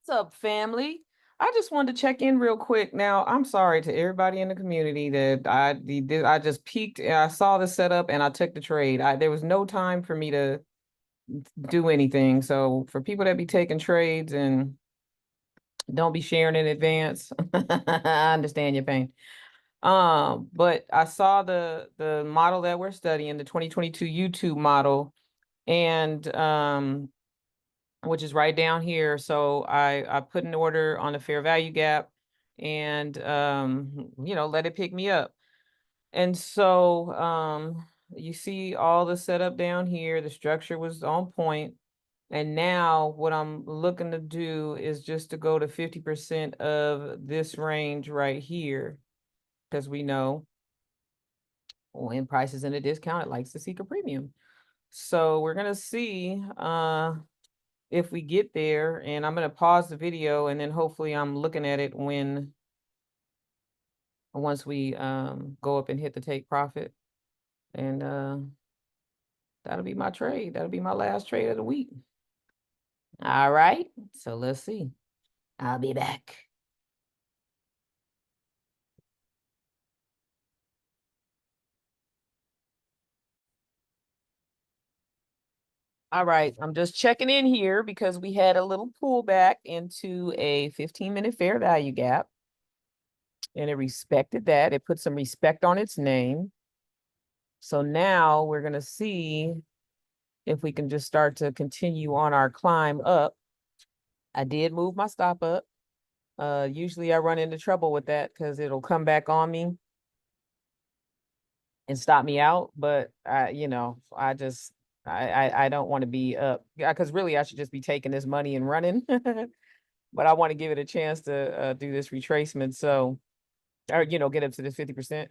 What's up, family? I just wanted to check in real quick. Now, I'm sorry to everybody in the community that I just peeked and I saw the setup and I took the trade. There was no time for me to do anything. So for people that be taking trades and don't be sharing in advance, I understand your pain. But I saw the model that we're studying, the 2022 YouTube model, and which is right down here. So I put an order on the fair value gap and let it pick me up. And so you see all the setup down here, the structure was on point. And now what I'm looking to do is just to go to 50% of this range right here, because we know when prices in a discount, it likes to seek a premium. So we're gonna see if we get there, and I'm going to pause the video and then hopefully I'm looking at it once we go up and hit the take profit. And that'll be my trade. That'll be my last trade of the week. All right. So let's see. I'll be back. All right, I'm just checking in here because we had a little pullback into a 15-minute fair value gap. And it respected that. It put some respect on its name. So now we're going to see if we can just start to continue on our climb up. I did move my stop up. Usually I run into trouble with that because it'll come back on me and stop me out. But I don't want to be up. Yeah, because really I should just be taking this money and running. But I want to give it a chance to do this retracement. So, or get up to this 50%.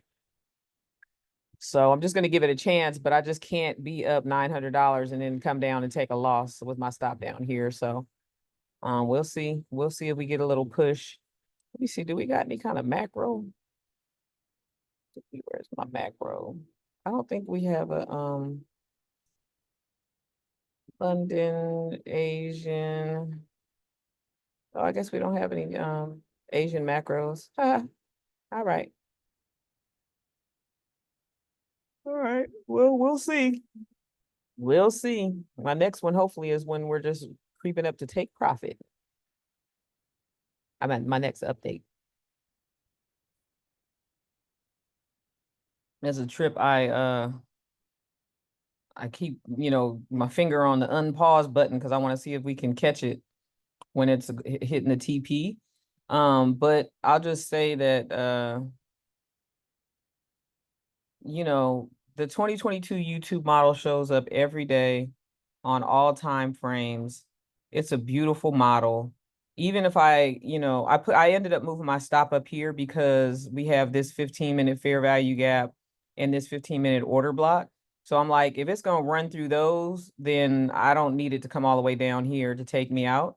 So I'm just going to give it a chance, but I just can't be up $900 and then come down and take a loss with my stop down here. So we'll see. We'll see if we get a little push. Let me see. Do we got any kind of macro? Where's my macro? I don't think we have a London, Asian. Oh, I guess we don't have any Asian macros. All right. All right. Well, we'll see. We'll see. My next one hopefully is when we're just creeping up to take profit. I mean, my next update. There's a trip I keep, my finger on the unpause button because I want to see if we can catch it when it's hitting the TP. But I'll just say that the 2022 YouTube model shows up every day on all time frames. It's a beautiful model. Even if I ended up moving my stop up here because we have this 15-minute fair value gap and this 15-minute order block. So I'm like, if it's going to run through those, then I don't need it to come all the way down here to take me out.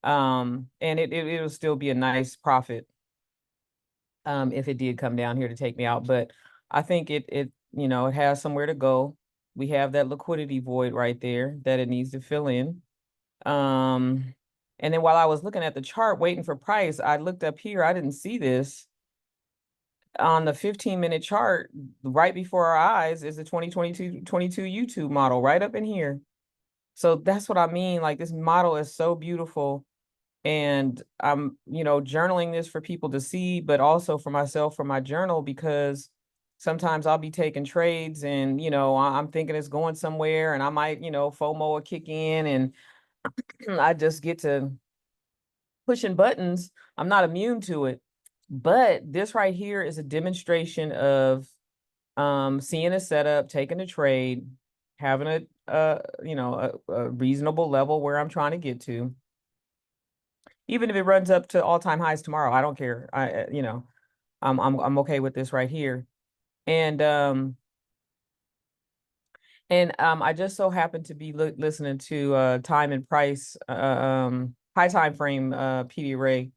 And it'll still be a nice profit if it did come down here to take me out. But I think it has somewhere to go. We have that liquidity void right there that it needs to fill in. And then while I was looking at the chart waiting for price, I looked up here. I didn't see this. On the 15-minute chart, right before our eyes is the 2022 YouTube model right up in here. So that's what I mean. Like, this model is so beautiful. And I'm, journaling this for people to see, but also for myself, for my journal, because sometimes I'll be taking trades and, I'm thinking it's going somewhere and I might, FOMO will kick in and I just get to pushing buttons. I'm not immune to it. But this right here is a demonstration of seeing a setup, taking a trade, having a reasonable level where I'm trying to get to. Even if it runs up to all-time highs tomorrow, I don't care. I'm okay with this right here. And I just so happened to be listening to time and price high time frame PD Ray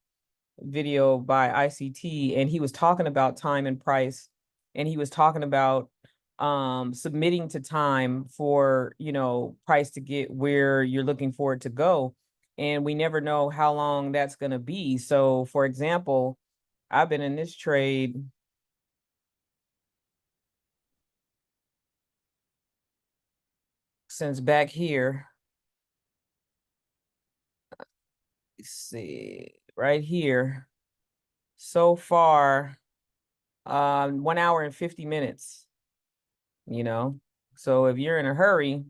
video by ICT, and he was talking about time and price, and he was talking about submitting to time for price to get where you're looking for it to go. and we never know how long that's going to be. So, for example, I've been in this trade since back here. Let's see, right here. So far, 1 hour and 50 minutes, you know. So if you're in a hurry,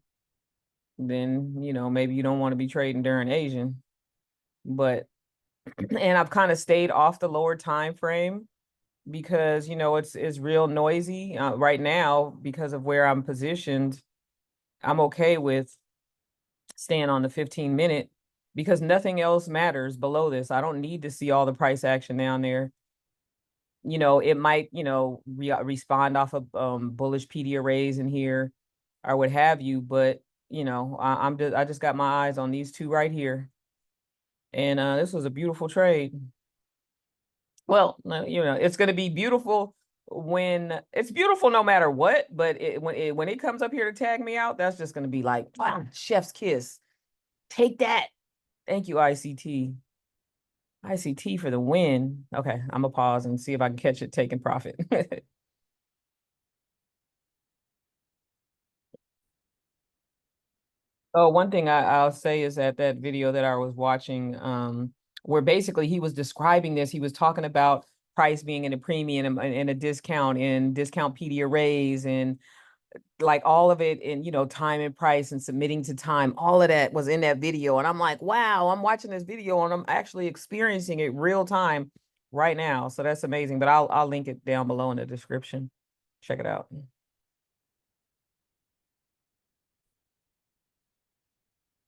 then, maybe you don't want to be trading during Asian. But and I've kind of stayed off the lower time frame because, it's real noisy right now because of where I'm positioned. I'm okay with staying on the 15-minute because nothing else matters below this. I don't need to see all the price action down there. It might, respond off of bullish PD arrays in here or what have you, but I just got my eyes on these two right here. And this was a beautiful trade. Well, no, it's going to be beautiful when it's beautiful no matter what, but when it comes up here to tag me out, that's just going to be like, wow, chef's kiss. Take that. Thank you, ICT. ICT for the win. Okay, I'm gonna pause and see if I can catch it taking profit. Oh, one thing I'll say is that video that I was watching, where basically he was describing this, he was talking about price being in a premium and a discount and discount PD arrays and like all of it in, time and price and submitting to time, all of that was in that video. And I'm like, wow, I'm watching this video and I'm actually experiencing it real time right now. So that's amazing. But I'll link it down below in the description. Check it out.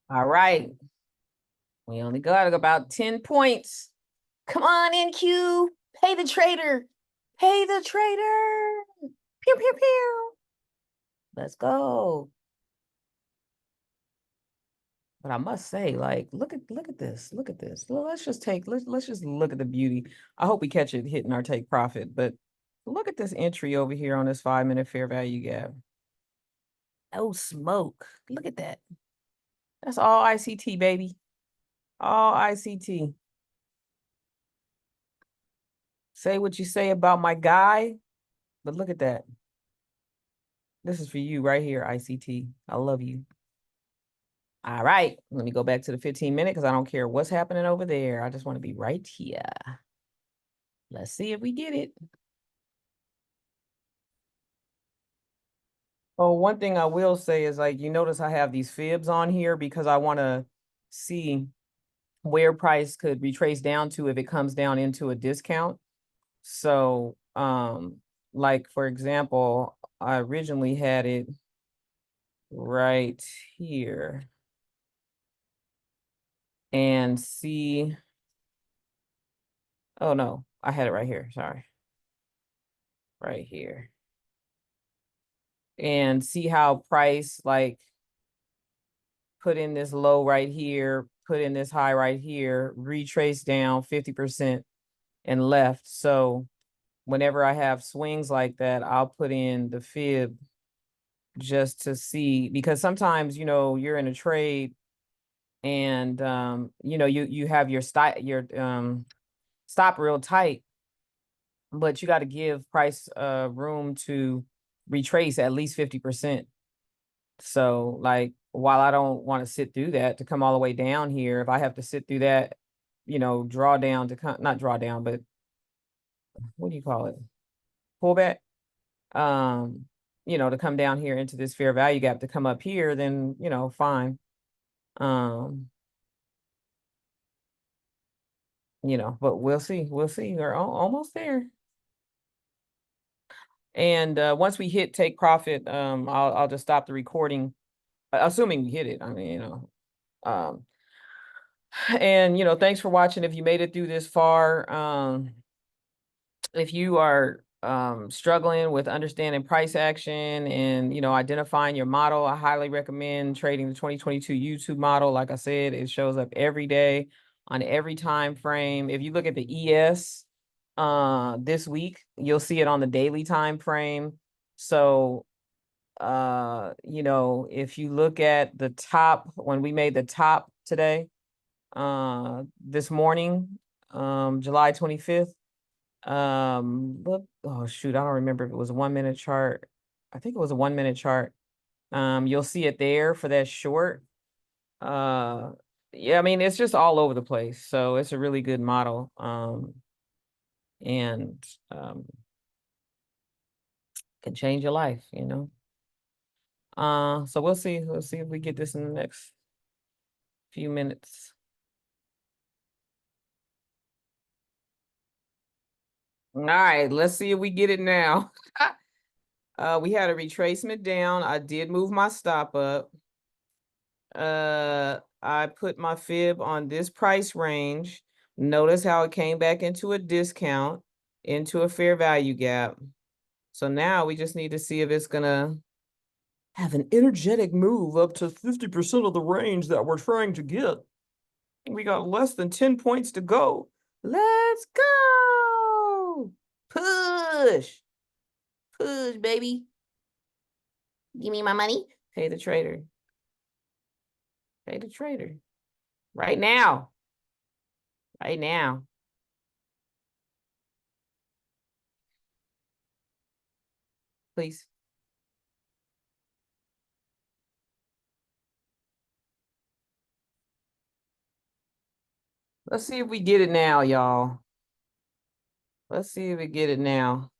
All right. We only got about 10 points. Come on, NQ. Pay the trader. Pay the trader. Pew, pew, pew. Let's go. But I must say, like, look at this. Look at this. Well, let's just look at the beauty. I hope we catch it hitting our take profit. But look at this entry over here on this 5-minute fair value gap. Oh, smoke. Look at that. That's all ICT, baby. All ICT. Say what you say about my guy, but look at that. This is for you right here, ICT. I love you. All right, let me go back to the 15-minute because I don't care what's happening over there. I just want to be right here. Let's see if we get it. Oh, one thing I will say is like, you notice I have these fibs on here because I want to see where price could retrace down to if it comes down into a discount. So, like for example, I originally had it right here and see, oh no, I had it right here, sorry. Right here. And see how price like put in this low right here, put in this high right here, retrace down 50% and left. So whenever I have swings like that, I'll put in the fib just to see, because sometimes, you're in a trade and, you have your stop real tight, but you got to give price room to retrace at least 50%. So like, while I don't want to sit through that to come all the way down here, if I have to sit through that, draw down to come, not draw down, but what do you call it? Pullback. Um, to come down here into this fair value gap to come up here, then, fine. Um, but we'll see. We'll see. We're almost there. And once we hit take profit, I'll just stop the recording, assuming we hit it. I mean, um, and thanks for watching. If you made it through this far, if you are struggling with understanding price action and identifying your model, I highly recommend trading the 2022 YouTube model. Like I said, it shows up every day on every time frame. If you look at the ES this week, you'll see it on the daily time frame. So if you look at the top, when we made the top today, this morning, July 25th. Look, oh shoot, I don't remember if it was a 1 minute chart. I think it was a 1 minute chart. You'll see it there for that short. Uh, yeah, I mean, it's just all over the place. So it's a really good model. And can change your life, you know. So we'll see. We'll see if we get this in the next few minutes. All right, let's see if we get it now. We had a retracement down. I did move my stop up. I put my fib on this price range. Notice how it came back into a discount, into a fair value gap. So now we just need to see if it's gonna have an energetic move up to 50% of the range that we're trying to get. We got less than 10 points to go. Let's go. Push. Push, baby. Give me my money. Pay the trader. Pay the trader. Right now. Right now. Please. Let's see if we get it now, y'all. Let's see if we get it now.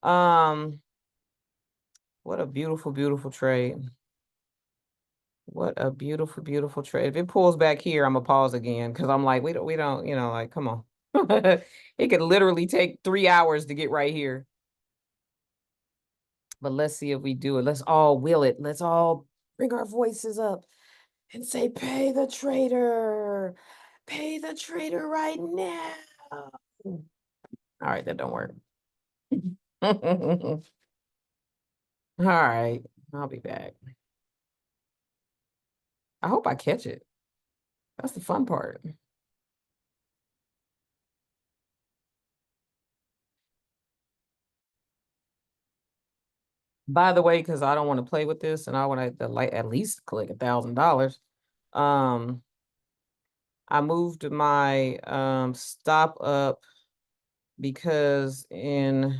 What a beautiful, beautiful trade. What a beautiful, beautiful trade. If it pulls back here, I'm gonna pause again because I'm like, we don't, you know, like, come on. It could literally take 3 hours to get right here. But let's see if we do it. Let's all will it. Let's all bring our voices up and say, pay the trader. Pay the trader right now. All right, that don't work. All right, I'll be back. I hope I catch it. That's the fun part. By the way, because I don't want to play with this and I want to like at least collect $1,000. Um, I moved my stop up because in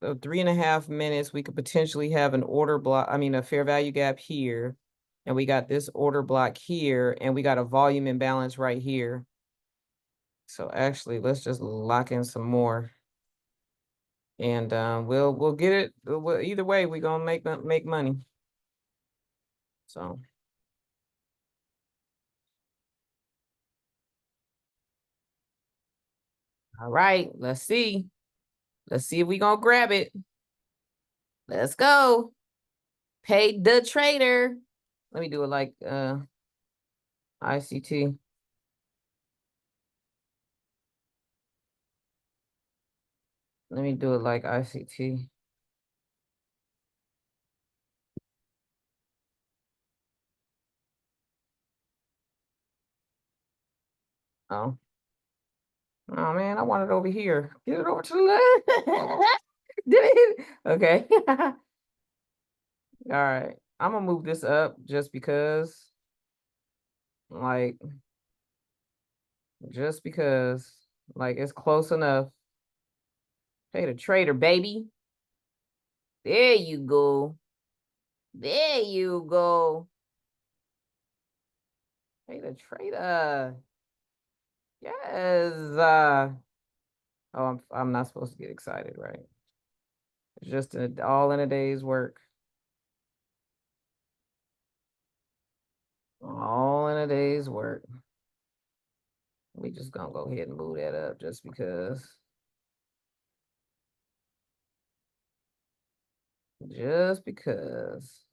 3.5 minutes we could potentially have an order block. I mean, a fair value gap here, and we got this order block here, and we got a volume imbalance right here. So actually, let's just lock in some more, and we'll get it. Either way, we're gonna make money. So. All right, let's see. Let's see if we gonna grab it. Let's go. Pay the trader. Let me do it like ICT. Let me do it like ICT. Oh. Oh man, I want it over here. Get it over to the left. Did it? Okay. All right. I'm gonna move this up just because, like, just because, like, it's close enough. Pay the trader, baby. There you go. There you go. Pay the trader. Yes. Oh, I'm not supposed to get excited, right? It's just all in a day's work. All in a day's work. We just gonna go ahead and move that up just because. Just because.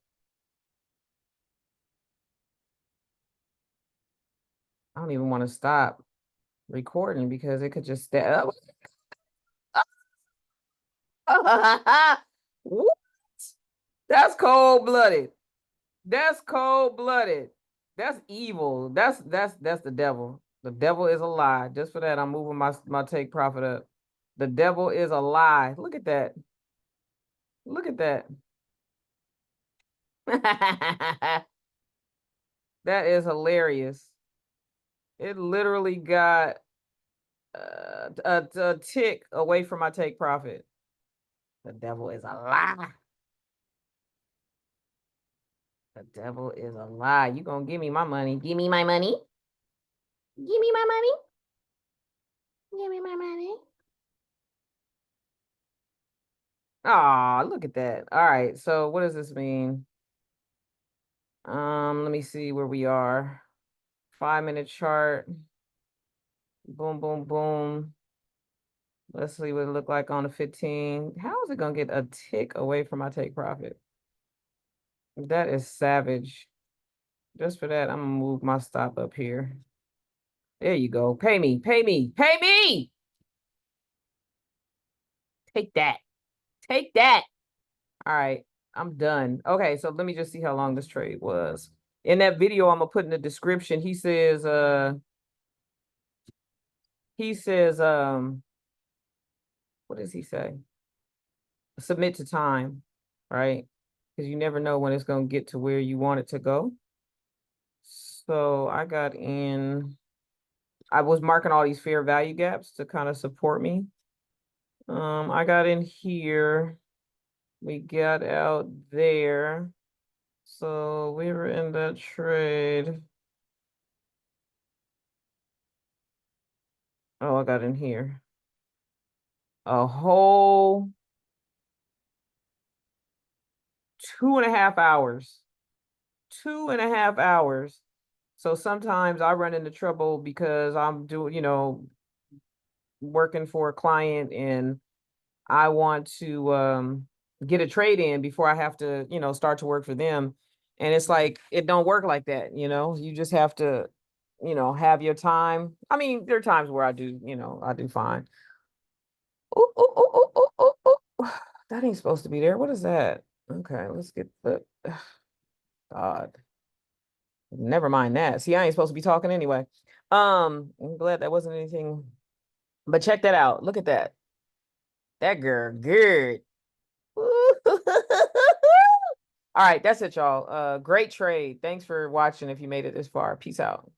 I don't even want to stop recording because it could just stay up. What? That's cold-blooded. That's cold-blooded. That's evil. That's the devil. The devil is a lie. Just for that, I'm moving my take profit up. The devil is a lie. Look at that. Look at that. That is hilarious. It literally got a tick away from my take profit. The devil is a lie. The devil is a lie. You gonna give me my money? Give me my money. Give me my money. Give me my money. Ah, look at that. All right. So what does this mean? Let me see where we are. 5-minute chart. Boom, boom, boom. Let's see what it looked like on the 15. How is it gonna get a tick away from my take profit? That is savage. Just for that, I'm gonna move my stop up here. There you go. Pay me, pay me, pay me. Take that. Take that. All right. I'm done. Okay, so let me just see how long this trade was. In that video, I'm gonna put in the description. He says, what does he say? Submit to time, right? Because you never know when it's gonna get to where you want it to go. So I got in, I was marking all these fair value gaps to kind of support me. I got in here. We got out there. So we were in that trade. Oh, I got in here. A whole 2.5 hours. 2.5 hours. So sometimes I run into trouble because I'm doing, working for a client and I want to get a trade in before I have to, start to work for them. And it's like it don't work like that, You just have to, have your time. I mean, there are times where I do, I do fine. Ooh, ooh, ooh, ooh, ooh, ooh, ooh. That ain't supposed to be there. What is that? Okay, let's get the God. Never mind that. See, I ain't supposed to be talking anyway. I'm glad that wasn't anything. But check that out. Look at that. That girl, good. All right, that's it, y'all. Great trade. Thanks for watching if you made it this far. Peace out.